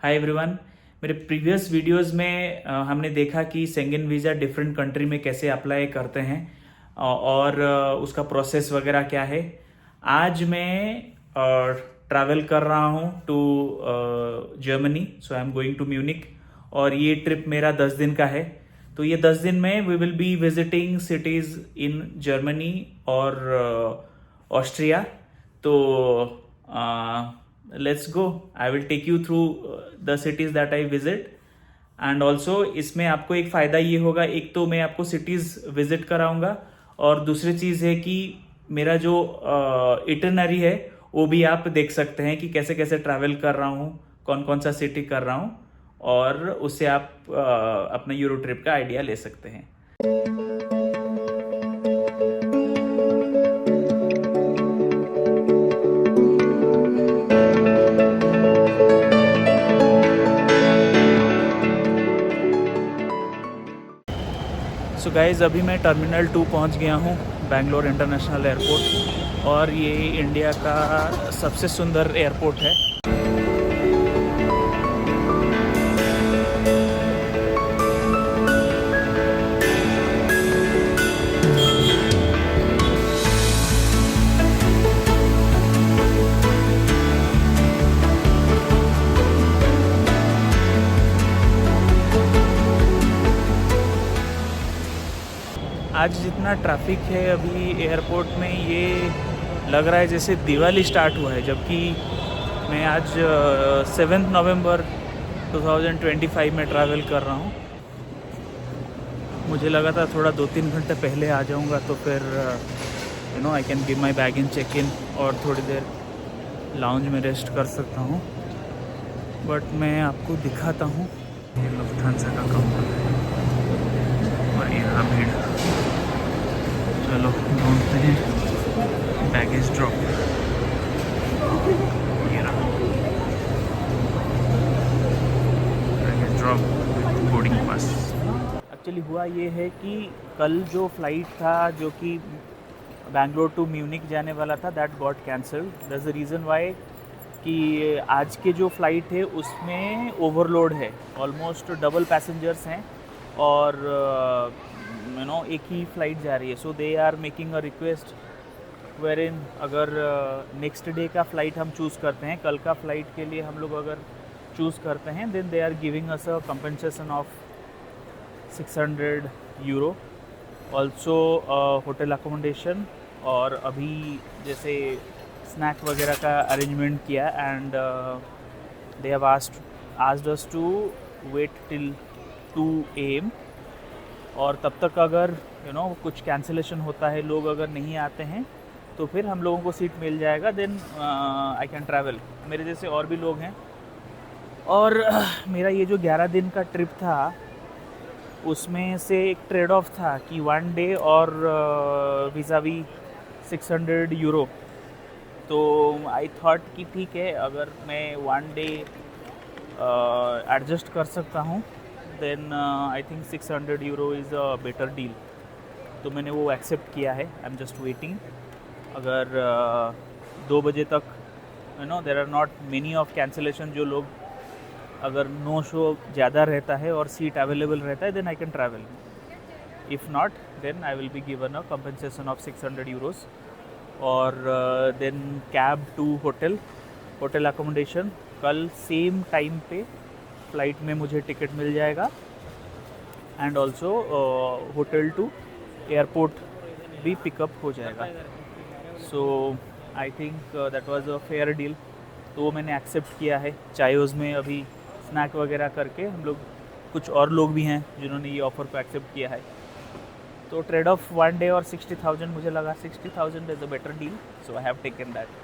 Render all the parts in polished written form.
Hi everyone. मेरे previous videos में हमने देखा कि शेंगेन वीज़ा डिफरेंट कंट्री में कैसे अप्लाई करते हैं और उसका प्रोसेस वगैरह क्या है। आज मैं ट्रैवल कर रहा हूँ to Germany, so I am going to Munich और ये ट्रिप मेरा 10 दिन का है। तो ये 10 दिन में we will be visiting cities in Germany और ऑस्ट्रिया। तो let's go, I will take you through the cities that I visit. And also इसमें आपको एक फ़ायदा ये होगा, एक तो मैं आपको सिटीज़ विजिट कराऊंगा और दूसरी चीज़ है कि मेरा जो इटनरी है वो भी आप देख सकते हैं कि कैसे कैसे ट्रैवल कर रहा हूँ, कौन कौन सा सिटी कर रहा हूँ, और उससे आप अपना यूरो ट्रिप का आइडिया ले सकते हैं। सो गाइज, अभी मैं टर्मिनल 2 पहुंच गया हूं, बैंगलोर इंटरनेशनल एयरपोर्ट, और ये इंडिया का सबसे सुंदर एयरपोर्ट है। आज जितना ट्रैफिक है अभी एयरपोर्ट में, ये लग रहा है जैसे दिवाली स्टार्ट हुआ है, जबकि मैं आज 7 नवंबर 2025 में ट्रैवल कर रहा हूँ। मुझे लगा था थोड़ा 2-3 घंटे पहले आ जाऊँगा तो फिर I can give my bag in check in और थोड़ी देर लाउंज में रेस्ट कर सकता हूँ। बट मैं आपको दिखाता हूँ, ये लुफ्थांसा का काउंटर है और यहाँ भीड़। चलो ढूंढते हैं बैगेज ड्रॉप। ये रहा baggage drop with boarding pass. Actually हुआ ये है कि कल जो फ्लाइट था जो कि बैंगलोर टू म्यूनिक जाने वाला था, that got cancelled. That's the reason why कि आज के जो फ्लाइट है उसमें ओवरलोड है, ऑलमोस्ट डबल पैसेंजर्स हैं और एक ही फ़्लाइट जा रही है। So they are making a request wherein इन अगर नेक्स्ट डे का फ़्लाइट हम चूज़ करते हैं, कल का फ़्लाइट के लिए हम लोग अगर चूज़ करते हैं, then they are giving us a compensation of 600 euro, also hotel accommodation, और अभी जैसे स्नैक वगैरह का अरेंजमेंट किया। And they have asked us to wait till 2 AM, और तब तक अगर कुछ कैंसिलेशन होता है, लोग अगर नहीं आते हैं तो फिर हम लोगों को सीट मिल जाएगा, देन आई कैन ट्रैवल। मेरे जैसे और भी लोग हैं, और मेरा ये जो 11 दिन का ट्रिप था उसमें से एक ट्रेड ऑफ था कि 1 डे और वीज़ावी 600 यूरो। तो आई थॉट कि ठीक है, अगर मैं 1 डे एडजस्ट कर सकता हूँ, then I think 600 euro is a better deal. तो मैंने वो एक्सेप्ट किया है। I am just waiting. अगर 2 बजे तक there are not many of cancellation, जो लोग अगर नो शो ज़्यादा रहता है और सीट अवेलेबल रहता है, then I can travel. If not, then I will be given a compensation of 600 euros, और देन कैब टू होटल अकोमोडेशन। कल सेम टाइम पे फ़्लाइट में मुझे टिकट मिल जाएगा, and also hotel to airport भी पिकअप हो जाएगा। So I think that was a fair deal, तो वो मैंने एक्सेप्ट किया है। चायोज़ में अभी स्नैक वगैरह करके हम लोग, कुछ और लोग भी हैं जिन्होंने ये ऑफ़र को एक्सेप्ट किया है। तो ट्रेड ऑफ 1 डे और 60,000, मुझे लगा 60,000 is a better deal, so I have taken that.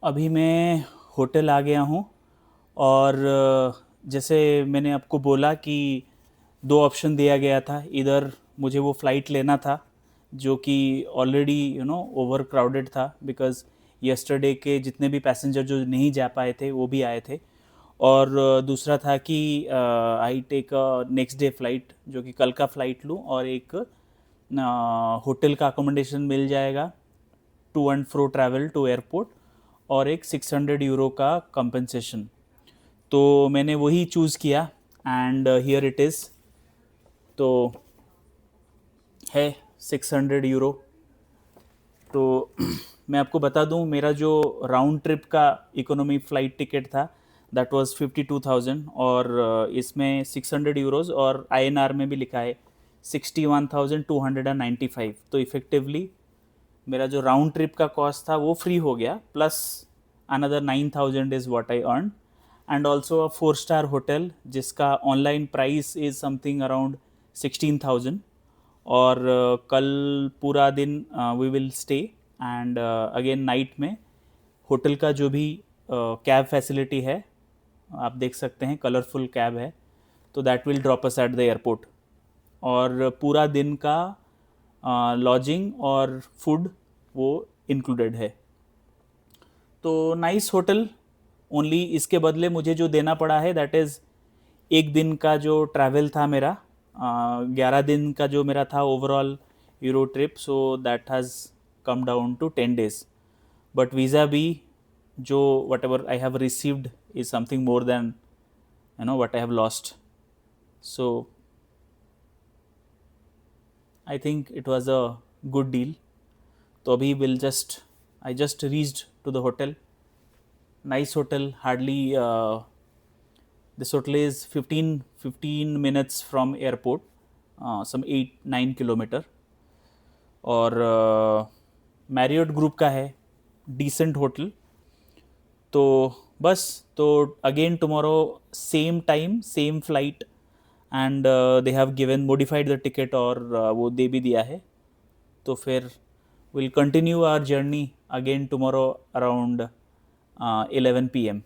अभी मैं होटल आ गया हूँ और जैसे मैंने आपको बोला कि दो ऑप्शन दिया गया था, इधर मुझे वो फ़्लाइट लेना था जो कि ऑलरेडी ओवर क्राउडेड था, बिकॉज़ यस्टरडे के जितने भी पैसेंजर जो नहीं जा पाए थे वो भी आए थे। और दूसरा था कि I take next day flight, जो कि कल का फ़्लाइट लूँ और एक होटल का अकोमोडेशन मिल जाएगा to and fro travel to airport, और एक 600 यूरो का कंपनसेशन। तो मैंने वही चूज़ किया एंड हियर इट इज़। तो है 600 यूरो। तो मैं आपको बता दूं, मेरा जो राउंड ट्रिप का इकोनॉमी फ़्लाइट टिकट था दैट वाज 52,000, और इसमें 600 यूरोज़ और INR में भी लिखा है 61,295। तो इफ़ेक्टिवली मेरा जो राउंड ट्रिप का कॉस्ट था वो फ्री हो गया, plus another 9,000 is what I earn, and also a 4-स्टार होटल जिसका online price is something around 16,000। और कल पूरा दिन we will stay, and again night में होटल का जो भी कैब फैसिलिटी है, आप देख सकते हैं कलरफुल कैब है, तो that will drop us at the airport. और पूरा दिन का लॉजिंग और फूड वो इंक्लूडेड है। तो नाइस होटल। ओनली इसके बदले मुझे जो देना पड़ा है दैट इज़ एक दिन का जो ट्रैवल था मेरा, 11 दिन का जो मेरा था overall euro trip, so that has come down to 10 days। But visa भी जो what I have received is something more than what I have lost. So I think it was a good deal. तो अभी I just reached to the hotel. Nice hotel. Hardly this hotel is 15 minutes from airport, some 8-9 kilometer, और Marriott group का है, decent hotel. तो बस, तो again tomorrow same time same flight, and they have given modified the ticket, और वो दे भी दिया है। तो फिर will continue our journey again tomorrow around 11 PM।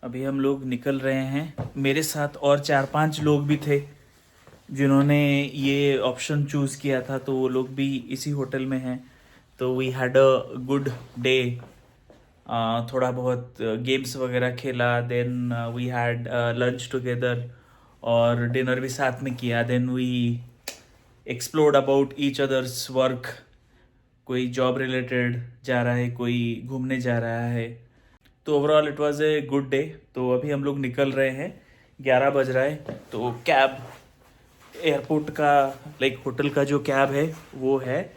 अभी हम लोग निकल रहे हैं। मेरे साथ और 4-5 लोग भी थे जिन्होंने ये ऑप्शन चूज़ किया था, तो वो लोग भी इसी होटल में हैं। तो we had a good day. थोड़ा बहुत गेम्स वगैरह खेला, then we had lunch together, और डिनर भी साथ में किया। Then we explored about each others work. कोई जॉब रिलेटेड जा रहा है, कोई घूमने जा रहा है। तो overall it was a good day. तो अभी हम लोग निकल रहे हैं, 11 बज रहा है। तो कैब एयरपोर्ट का, लाइक होटल का जो कैब है वो है,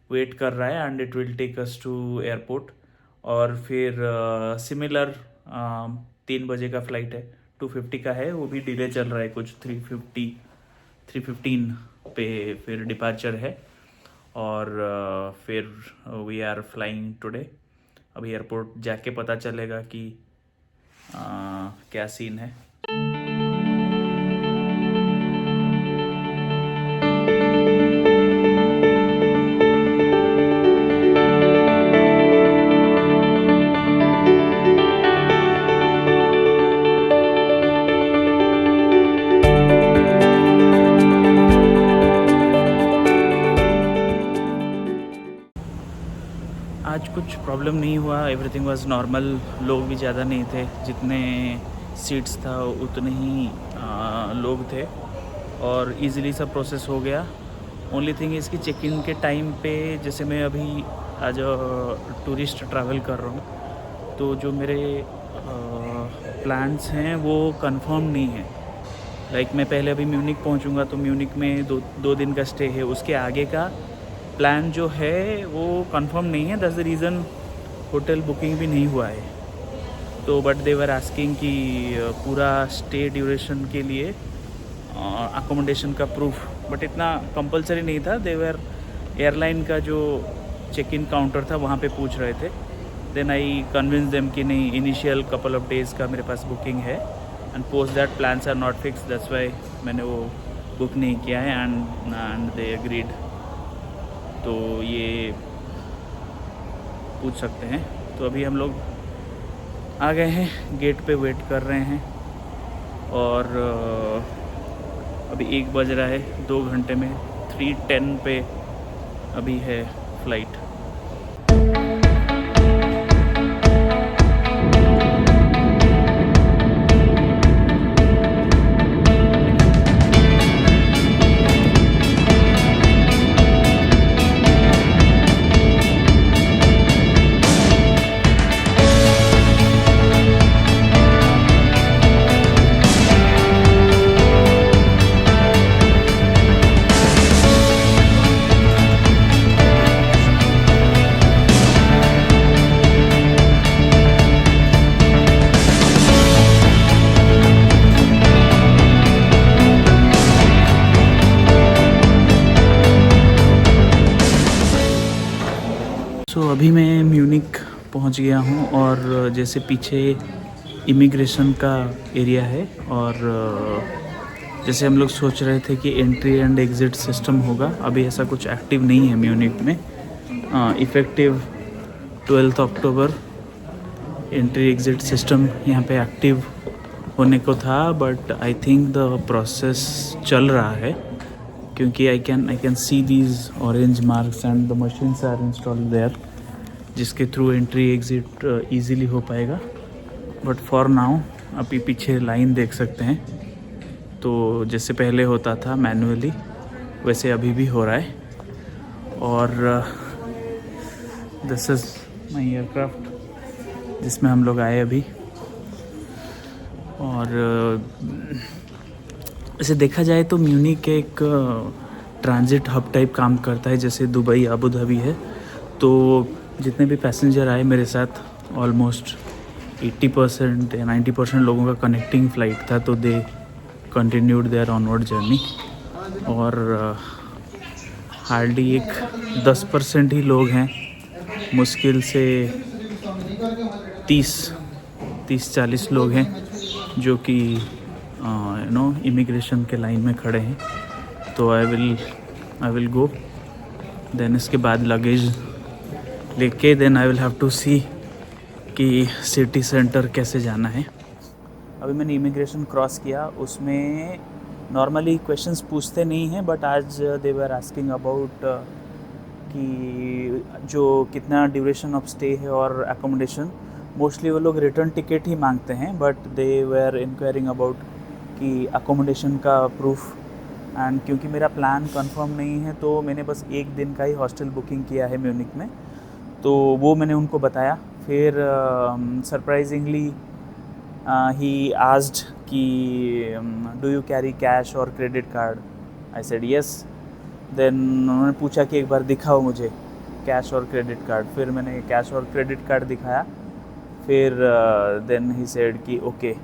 वेट कर रहा है, and it will take us to airport. और फिर सिमिलर 3 बजे का फ़्लाइट है, 2:50 का है, वो भी डिले चल रहा है कुछ, 3:15 पे फिर डिपार्चर है। और फिर वी आर फ्लाइंग टुडे। अभी एयरपोर्ट जाके पता चलेगा कि क्या सीन है। आज कुछ प्रॉब्लम नहीं हुआ, एवरीथिंग वाज नॉर्मल। लोग भी ज़्यादा नहीं थे, जितने सीट्स था उतने ही लोग थे, और इजीली सब प्रोसेस हो गया। ओनली थिंग इज़ कि चेक इन के टाइम पे, जैसे मैं अभी आज टूरिस्ट ट्रैवल कर रहा हूँ, तो जो मेरे प्लान्स हैं वो कंफर्म नहीं है। लाइक मैं पहले अभी म्यूनिक पहुंचूंगा तो म्यूनिक में दो दिन का स्टे है, उसके आगे का प्लान जो है वो कंफर्म नहीं है, that's the reason hotel booking भी नहीं हुआ है। तो बट दे वर आस्किंग कि पूरा स्टे ड्यूरेशन के लिए अकोमोडेशन का प्रूफ, बट इतना कंपलसरी नहीं था। दे वर एयरलाइन का जो चेक इन काउंटर था वहाँ पे पूछ रहे थे। देन आई कन्विंस देम कि नहीं, इनिशियल कपल ऑफ डेज़ का मेरे पास बुकिंग है and post that plans are not fix, that's why मैंने वो बुक नहीं किया है एंड दे एग्रीड। तो ये पूछ सकते हैं। तो अभी हम लोग आ गए हैं, गेट पे वेट कर रहे हैं और अभी 1 बज रहा है। 2 घंटे में 3:10 पे अभी है फ्लाइट। सो अभी मैं म्यूनिक पहुंच गया हूं और जैसे पीछे इमिग्रेशन का एरिया है और जैसे हम लोग सोच रहे थे कि एंट्री एंड एग्ज़िट सिस्टम होगा, अभी ऐसा कुछ एक्टिव नहीं है म्यूनिक में। Effective 12 October entry exit system यहाँ पे एक्टिव होने को था, but I think the process चल रहा है क्योंकि I can see these orange marks and the machines are installed there, जिसके थ्रू एंट्री एग्ज़िट ईज़िली हो पाएगा। बट फॉर नाउ अभी पीछे लाइन देख सकते हैं, तो जैसे पहले होता था मैनुअली वैसे अभी भी हो रहा है। और दिस इज़ माई एयरक्राफ्ट जिसमें हम लोग आए अभी। और ऐसे देखा जाए तो म्यूनिक एक ट्रांजिट हब टाइप काम करता है, जैसे दुबई अबू धाबी है। तो जितने भी पैसेंजर आए मेरे साथ, ऑलमोस्ट 80% या 90% लोगों का कनेक्टिंग फ़्लाइट था, तो दे कंटिन्यूड देयर ऑनवर्ड जर्नी। और हार्डली एक 10% ही लोग हैं, मुश्किल से 30-40 लोग हैं जो कि इमिग्रेशन के लाइन में खड़े हैं। तो आई विल गो, देन इसके बाद लगेज लेके then I will have to see कि सिटी सेंटर कैसे जाना है। अभी मैंने इमिग्रेशन क्रॉस किया, उसमें नॉर्मली क्वेश्चंस पूछते नहीं हैं, बट आज दे वर आस्किंग अबाउट कि जो कितना ड्यूरेशन ऑफ स्टे है और एकोमोडेशन। मोस्टली वो लोग रिटर्न टिकट ही मांगते हैं, but they were enquiring about कि अकोमोडेशन का प्रूफ। एंड क्योंकि मेरा प्लान कंफर्म नहीं है तो मैंने बस 1 दिन का ही हॉस्टल बुकिंग किया है म्यूनिक में, तो वो मैंने उनको बताया। फिर सरप्राइजिंगली ही आस्क्ड कि डू यू कैरी कैश और credit card. I said yes. Then उन्होंने पूछा कि एक बार दिखाओ मुझे कैश और क्रेडिट कार्ड। फिर मैंने कैश और क्रेडिट कार्ड दिखाया। फिर देन ही सेड कि ओके।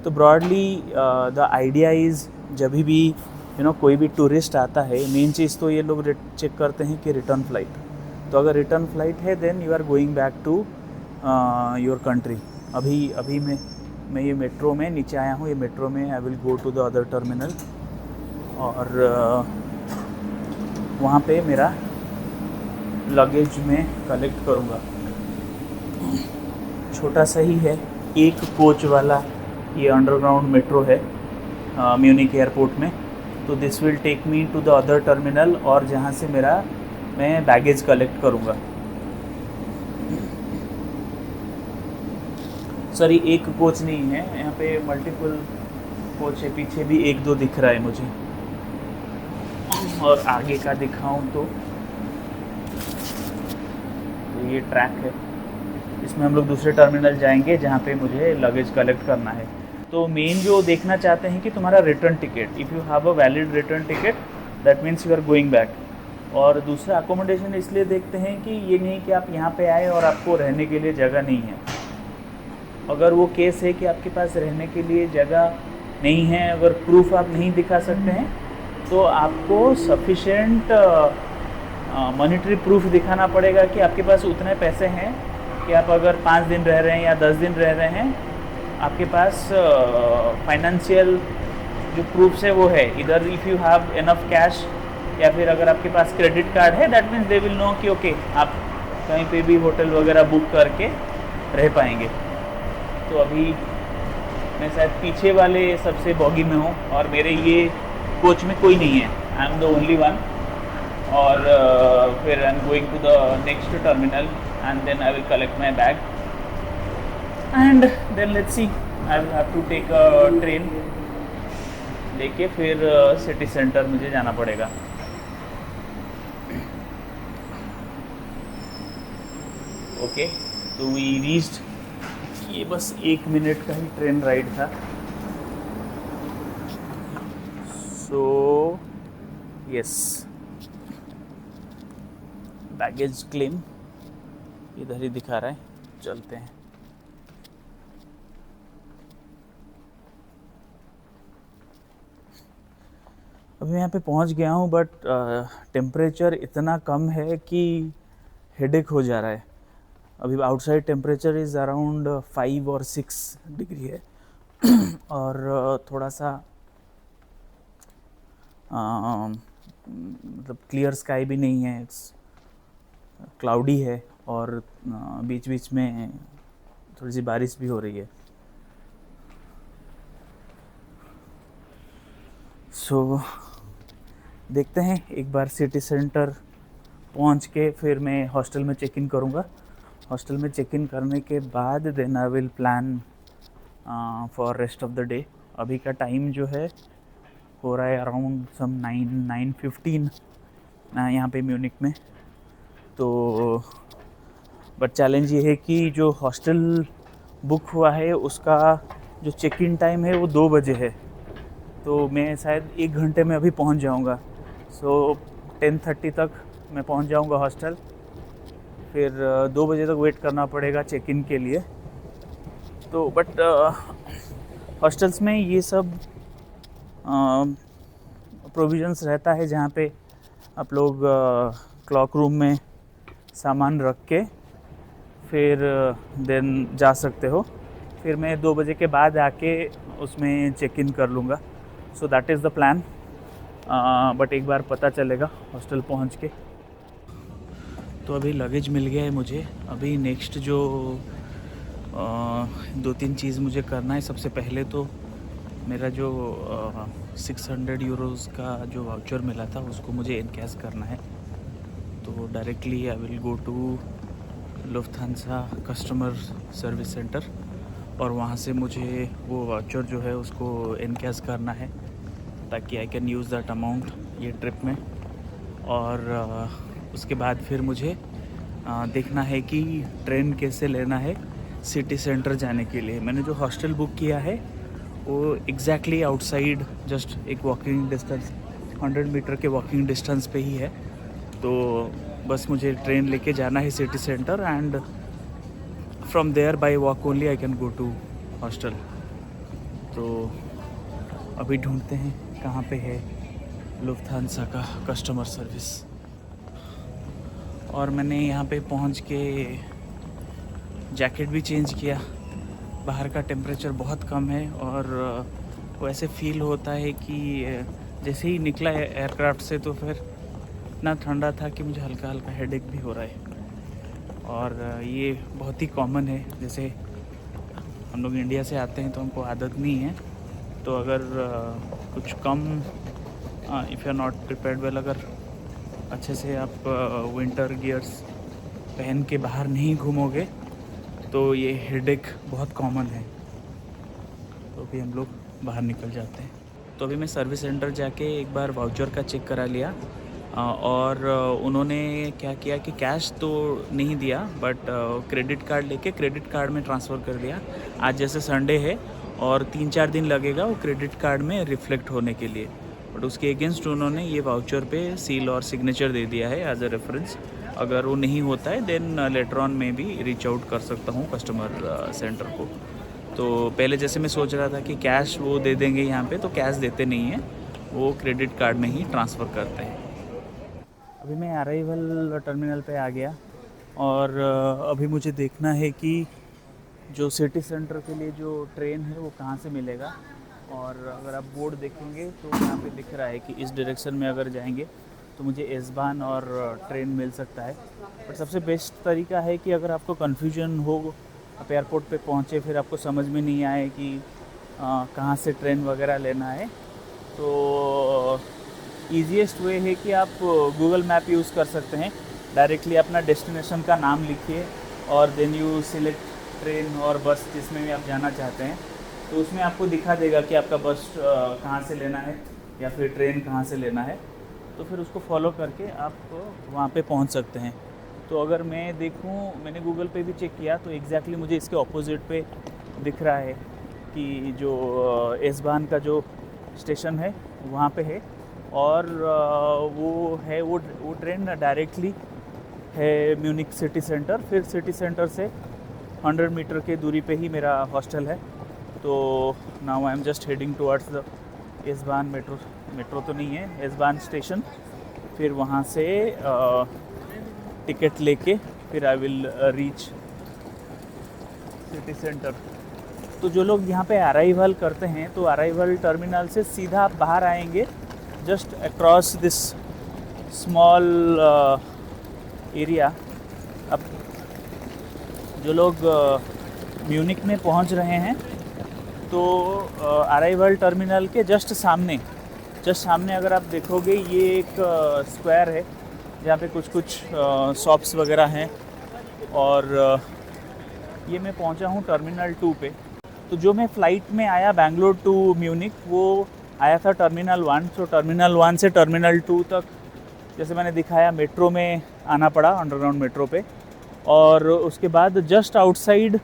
तो ब्रॉडली द आइडिया इज़ जब भी कोई भी टूरिस्ट आता है, मेन चीज़ तो ये लोग चेक करते हैं कि रिटर्न फ़्लाइट। तो अगर रिटर्न फ़्लाइट है then you are going back to your country. अभी मैं ये मेट्रो में नीचे आया हूँ, ये मेट्रो में I will go to the other terminal और वहाँ पे मेरा लगेज में कलेक्ट करूँगा। छोटा सा ही है, 1 कोच वाला ये अंडरग्राउंड मेट्रो है म्यूनिक एयरपोर्ट में। तो this will take me to the other terminal और जहाँ से मैं बैगेज कलेक्ट करूँगा। सॉरी, 1 कोच नहीं है, यहाँ पे मल्टीपल कोच है। पीछे भी 1-2 दिख रहा है मुझे, और आगे का दिखाऊं तो ये ट्रैक है, इसमें हम लोग दूसरे टर्मिनल जाएंगे जहाँ पे मुझे लगेज कलेक्ट करना है। तो मेन जो देखना चाहते हैं कि तुम्हारा return ticket, if you have a valid return ticket that means you are going back. और दूसरा अकोमोडेशन इसलिए देखते हैं कि ये नहीं कि आप यहाँ पे आए और आपको रहने के लिए जगह नहीं है। अगर वो केस है कि आपके पास रहने के लिए जगह नहीं है, अगर प्रूफ आप नहीं दिखा सकते हैं, तो आपको सफिशेंट मॉनेटरी प्रूफ दिखाना पड़ेगा कि आपके पास उतने पैसे हैं कि आप अगर 5 दिन रह रहे हैं या 10 दिन रह रहे हैं, आपके पास फाइनेंशियल जो प्रूफ्स है वो है। इधर if you have enough cash या फिर अगर आपके पास क्रेडिट कार्ड है, that means they will know कि ओके आप कहीं पे भी होटल वगैरह बुक करके रह पाएंगे। तो अभी मैं शायद पीछे वाले सबसे बॉगी में हूँ और मेरे ये कोच में कोई नहीं है, I am the only one. और फिर I am going to the next terminal and then I will collect my bag and then let's see, I will have to take a train लेके फिर city centre मुझे जाना पड़ेगा। Okay, तो we reached, ये बस 1 मिनट का ही train ride था। सो यस, बैगेज क्लेम इधर ही दिखा रहा है, चलते हैं। अभी यहाँ पे पहुँच गया हूँ बट टेम्परेचर इतना कम है कि हेडेक हो जा रहा है। अभी आउटसाइड टेम्परेचर इज़ अराउंड 5 और 6 डिग्री है और थोड़ा सा मतलब क्लियर स्काई भी नहीं है, क्लाउडी है और बीच बीच में थोड़ी सी बारिश भी हो रही है। सो देखते हैं, एक बार सिटी सेंटर पहुंच के फिर मैं हॉस्टल में चेक इन करूँगा। हॉस्टल में चेक इन करने के बाद then I will plan for rest of the day. अभी का टाइम जो है हो रहा है अराउंड सम 9:15 यहाँ पे म्यूनिक में। तो बट चैलेंज ये है कि जो हॉस्टल बुक हुआ है उसका जो चेक इन टाइम है वो 2 बजे है, तो मैं शायद 1 घंटे में अभी पहुँच जाऊँगा। सो 10:30 तक मैं पहुँच जाऊँगा हॉस्टल, फिर 2 बजे तक वेट करना पड़ेगा चेक इन के लिए। तो बट हॉस्टल्स में ये सब प्रोविज़न्स रहता है जहाँ पे आप लोग क्लॉक रूम में सामान रख के फिर देन जा सकते हो। फिर मैं 2 बजे के बाद आके उसमें चेक इन कर लूँगा। So that is the plan. But एक बार पता चलेगा हॉस्टल पहुँच के। तो अभी लगेज मिल गया है मुझे। अभी नेक्स्ट जो 2-3 चीज़ मुझे करना है। सबसे पहले तो मेरा जो 600 यूरोज़ का जो वाउचर मिला था उसको मुझे इनकैश करना है। तो directly I will go to Lufthansa customer service centre और वहाँ से मुझे वो वाउचर जो है उसको इनकैश करना है ताकि I can use that amount ये ट्रिप में। और उसके बाद फिर मुझे देखना है कि ट्रेन कैसे लेना है सिटी सेंटर जाने के लिए। मैंने जो हॉस्टल बुक किया है वो एग्जैक्टली आउटसाइड जस्ट एक वॉकिंग डिस्टेंस 100 मीटर के वॉकिंग डिस्टेंस पे ही है। तो बस मुझे ट्रेन लेके जाना है city centre and from there by walk only I can go to hostel. तो अभी ढूंढते हैं कहाँ पे है लुफ्थांसा का कस्टमर सर्विस। और मैंने यहाँ पे पहुँच के जैकेट भी चेंज किया। बाहर का टेम्परेचर बहुत कम है और वैसे फील होता है कि जैसे ही निकला एयरक्राफ्ट से तो फिर इतना ठंडा था कि मुझे हल्का हल्का हेडेक भी हो रहा है। और ये बहुत ही कॉमन है, जैसे हम लोग इंडिया से आते हैं तो हमको आदत नहीं है। तो अगर कुछ कम if you are not prepared well, अगर अच्छे से आप विंटर गियर्स पहन के बाहर नहीं घूमोगे तो ये हेडेक बहुत कॉमन है। तो अभी हम लोग बाहर निकल जाते हैं। तो अभी मैं सर्विस सेंटर जाके एक बार वाउचर का चेक करा लिया और उन्होंने क्या किया कि कैश तो नहीं दिया बट क्रेडिट कार्ड लेके क्रेडिट कार्ड में ट्रांसफ़र कर दिया। आज जैसे संडे है और 3-4 दिन लगेगा वो क्रेडिट कार्ड में रिफ्लेक्ट होने के लिए। बट उसके अगेंस्ट उन्होंने ये वाउचर पे सील और सिग्नेचर दे दिया है एज अ रेफरेंस। अगर वो नहीं होता है देन लेटर ऑन में भी रीच आउट कर सकता हूँ कस्टमर सेंटर को। तो पहले जैसे मैं सोच रहा था कि कैश वो दे देंगे यहाँ पे, तो कैश देते नहीं हैं, वो क्रेडिट कार्ड में ही ट्रांसफ़र करते हैं। अभी मैं अराइवल टर्मिनल पे आ गया और अभी मुझे देखना है कि जो सिटी सेंटर के लिए जो ट्रेन है वो कहाँ से मिलेगा। और अगर आप बोर्ड देखेंगे तो यहाँ पे दिख रहा है कि इस डायरेक्शन में अगर जाएंगे तो मुझे एस-बान और ट्रेन मिल सकता है। बट सबसे बेस्ट तरीका है कि अगर आपको कन्फ्यूजन हो, आप एयरपोर्ट पे पहुँचे फिर आपको समझ में नहीं आए कि कहाँ से ट्रेन वगैरह लेना है, तो ईजीएस्ट वे है कि आप गूगल मैप यूज़ कर सकते हैं। डायरेक्टली अपना डेस्टिनेशन का नाम लिखिए और देन यू सिलेक्ट ट्रेन और बस जिसमें भी आप जाना चाहते हैं, तो उसमें आपको दिखा देगा कि आपका बस कहाँ से लेना है या फिर ट्रेन कहाँ से लेना है। तो फिर उसको फॉलो करके आप वहाँ पे पहुँच सकते हैं। तो अगर मैं देखूँ, मैंने गूगल पे भी चेक किया तो एग्जैक्टली मुझे इसके ऑपोजिट पे दिख रहा है कि जो एस-बान का जो स्टेशन है वहाँ पे है। और वो ट्रेन डायरेक्टली है म्यूनिक सिटी सेंटर। फिर सिटी सेंटर से 100 मीटर के दूरी पे ही मेरा हॉस्टल है। तो now I am just heading towards the S Bahn metro तो नहीं है, एस-बान स्टेशन। फिर वहाँ से टिकट लेके फिर I will reach city centre. तो जो लोग यहाँ पे अराइवल करते हैं तो अराइवल टर्मिनल से सीधा आप बाहर आएंगे, just across this small area. अब जो लोग म्यूनिक में पहुँच रहे हैं तो अराइवल टर्मिनल के जस्ट सामने अगर आप देखोगे ये एक स्क्वायर है जहाँ पे कुछ शॉप्स वगैरह हैं। और ये मैं पहुँचा हूँ टर्मिनल 2 पे। तो जो मैं फ़्लाइट में आया बेंगलोर टू म्यूनिक वो आया था टर्मिनल 1। तो टर्मिनल 1 से टर्मिनल 2 तक जैसे मैंने दिखाया मेट्रो में आना पड़ा, अंडरग्राउंड मेट्रो पे। और उसके बाद जस्ट आउटसाइड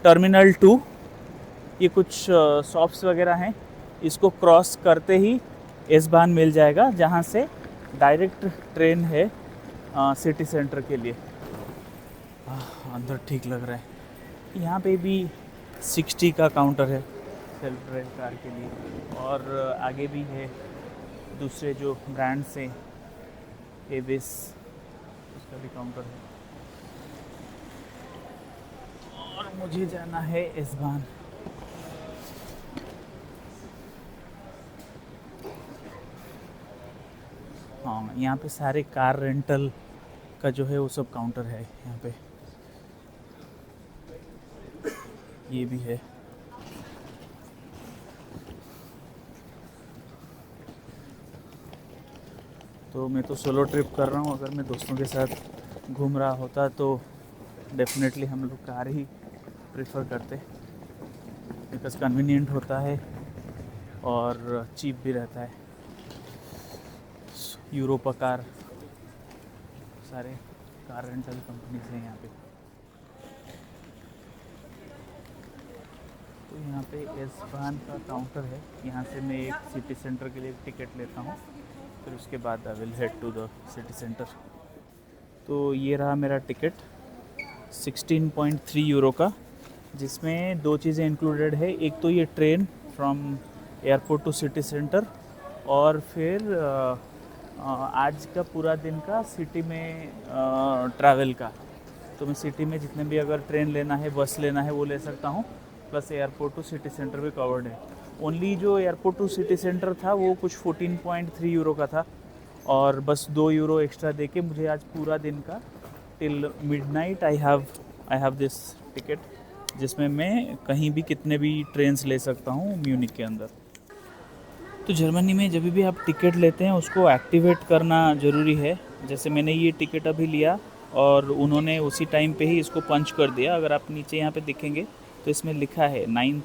टर्मिनल 2 ये कुछ शॉप्स वगैरह हैं, इसको क्रॉस करते ही एस-बान मिल जाएगा जहाँ से डायरेक्ट ट्रेन है सिटी सेंटर के लिए। अंदर ठीक लग रहा है। यहाँ पे भी 60 का काउंटर है सेल्फ ड्राइव कार के लिए, और आगे भी है दूसरे जो ब्रांड से एविस, उसका भी काउंटर है। और मुझे जाना है एस-बान। हाँ, यहाँ पे सारे कार रेंटल का जो है वो सब काउंटर है यहाँ पे। ये भी है। तो मैं तो सोलो ट्रिप कर रहा हूँ, अगर मैं दोस्तों के साथ घूम रहा होता तो डेफिनेटली हम लोग कार ही प्रेफर करते, बिकॉज़ कन्वीनियंट होता है और चीप भी रहता है। यूरोपा कार, सारे कार रेंटल कंपनीज हैं यहाँ पे। तो यहाँ पे एस-बान का काउंटर है, यहाँ से मैं एक सिटी सेंटर के लिए टिकट लेता हूँ, फिर उसके बाद I will head to the city centre. तो ये रहा मेरा टिकट 16.3 यूरो का, जिसमें 2 चीज़ें इंक्लूडेड है। एक तो ये train from airport to city centre, और फिर आज का पूरा दिन का सिटी में ट्रैवल का। तो मैं सिटी में जितने भी अगर ट्रेन लेना है, बस लेना है वो ले सकता हूँ, plus airport to city centre भी कवर्ड है। ओनली जो एयरपोर्ट टू सिटी सेंटर था वो कुछ 14.3 यूरो का था, और बस 2 यूरो एक्स्ट्रा देके मुझे आज पूरा दिन का till midnight I have this ticket, जिसमें मैं कहीं भी कितने भी ट्रेन्स ले सकता हूँ म्यूनिक के अंदर। तो जर्मनी में जब भी आप टिकट लेते हैं उसको एक्टिवेट करना ज़रूरी है। जैसे मैंने ये टिकट अभी लिया और उन्होंने उसी टाइम पे ही इसको पंच कर दिया। अगर आप नीचे यहाँ पे दिखेंगे तो इसमें लिखा है 9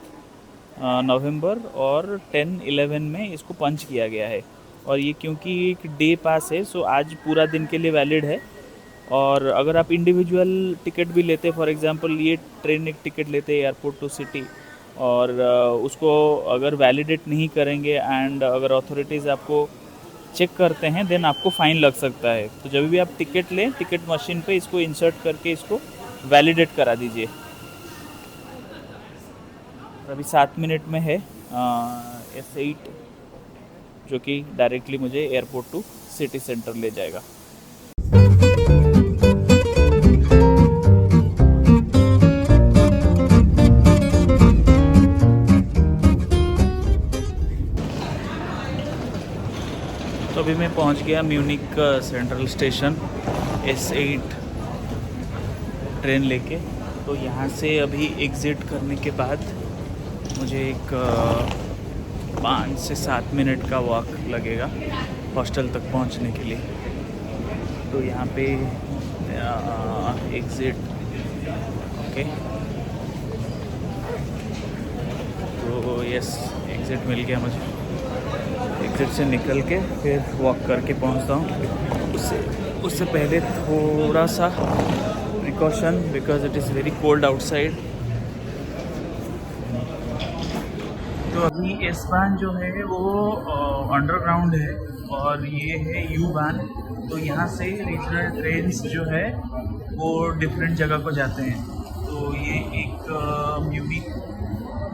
नवंबर और 10-11 में इसको पंच किया गया है। और ये क्योंकि एक डे पास है, सो आज पूरा दिन के लिए वैलिड है। और अगर आप इंडिविजुअल टिकट भी लेते, फॉर एग्जांपल ये ट्रेन एक टिकट लेते एयरपोर्ट टू सिटी, और उसको अगर वैलिडेट नहीं करेंगे एंड अगर अथॉरिटीज़ आपको चेक करते हैं देन आपको फ़ाइन लग सकता है। तो जब भी आप टिकट लें, टिकट मशीन पे इसको इंसर्ट करके इसको वैलिडेट करा दीजिए। अभी 7 मिनट में है S8 जो कि डायरेक्टली मुझे एयरपोर्ट टू सिटी सेंटर ले जाएगा। तो अभी मैं पहुंच गया Munich central station S8 train लेके। तो यहाँ से अभी एग्ज़िट करने के बाद मुझे एक 5 से 7 मिनट का वॉक लगेगा हॉस्टल तक पहुँचने के लिए। तो यहाँ पे एग्ज़िट ओके, तो यस एग्ज़िट मिल गया मुझे। एग्ज़िट से निकल के फिर वॉक करके पहुँचता हूँ। उससे पहले थोड़ा सा precaution because it is very cold outside. तो अभी एस-बान जो है वो अंडरग्राउंड है और ये है यू-बान। तो यहाँ से रीजनल ट्रेन्स जो है वो डिफरेंट जगह को जाते हैं। तो ये एक म्यूनिक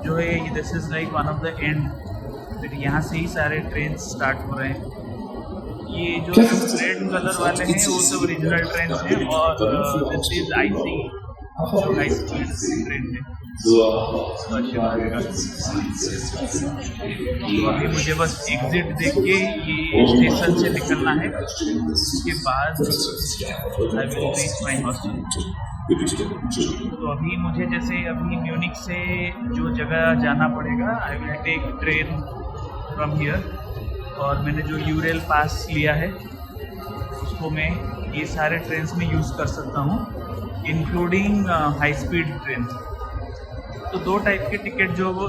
जो है this is like one of the end, फिर यहाँ से ही सारे ट्रेन स्टार्ट हो रहे हैं। ये जो रेड कलर वाले हैं वो सब रीजनल ट्रेन हैं और दिस इज IC जो हाई स्पीड ट्रेन है। अभी मुझे बस एग्जिट देख के ये स्टेशन से निकलना है, उसके बाद I will reach my hostel. तो अभी मुझे जैसे अभी म्यूनिक से जो जगह जाना पड़ेगा I will take train from here, और मैंने जो यूरेल पास लिया है उसको मैं ये सारे ट्रेन्स में यूज़ कर सकता हूँ इंक्लूडिंग हाई स्पीड ट्रेन। तो 2 टाइप के टिकट जो वो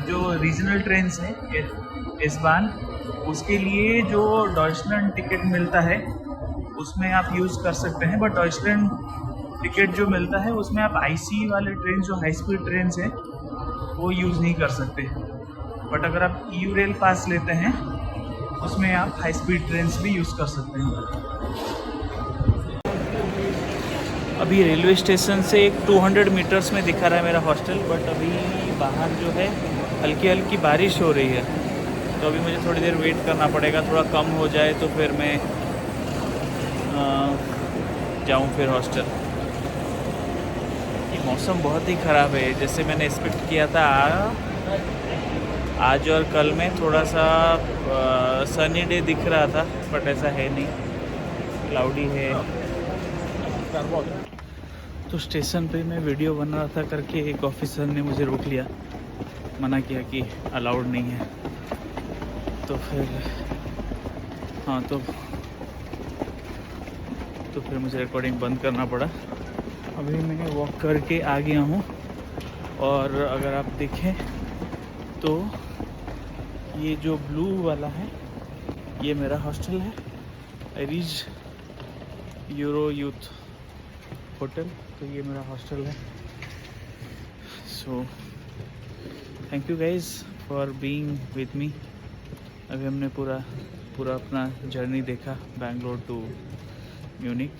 जो रीजनल ट्रेन्स हैं एस-बान, उसके लिए जो डॉइचलैंड टिकट मिलता है उसमें आप यूज़ कर सकते हैं, बट डॉइचलैंड टिकट जो मिलता है उसमें आप IC वाले ट्रेन जो हाई स्पीड ट्रेन्स हैं वो यूज़ नहीं कर सकते। बट अगर आप यूरेल पास लेते हैं उसमें आप हाई स्पीड ट्रेन्स भी यूज़ कर सकते हैं। अभी रेलवे स्टेशन से एक 200 मीटर्स में दिखा रहा है मेरा हॉस्टल, बट अभी बाहर जो है हल्की हल्की बारिश हो रही है। तो अभी मुझे थोड़ी देर वेट करना पड़ेगा, थोड़ा कम हो जाए तो फिर मैं जाऊँ फिर हॉस्टल। ये मौसम बहुत ही ख़राब है, जैसे मैंने एक्सपेक्ट किया था आज और कल में थोड़ा सा सनी डे दिख रहा था, बट ऐसा है नहीं, क्लाउडी है। तो स्टेशन पे मैं वीडियो बना रहा था करके एक ऑफिसर ने मुझे रोक लिया, मना किया कि अलाउड नहीं है। तो फिर तो फिर मुझे रिकॉर्डिंग बंद करना पड़ा। अभी मैं वॉक करके आ गया हूँ और अगर आप देखें तो ये जो ब्लू वाला है ये मेरा हॉस्टल है, एरिज यूरो यूथ होटल। तो ये मेरा हॉस्टल है। So thank you guys for being with me. अभी हमने पूरा अपना जर्नी देखा बैंगलोर टू म्यूनिक।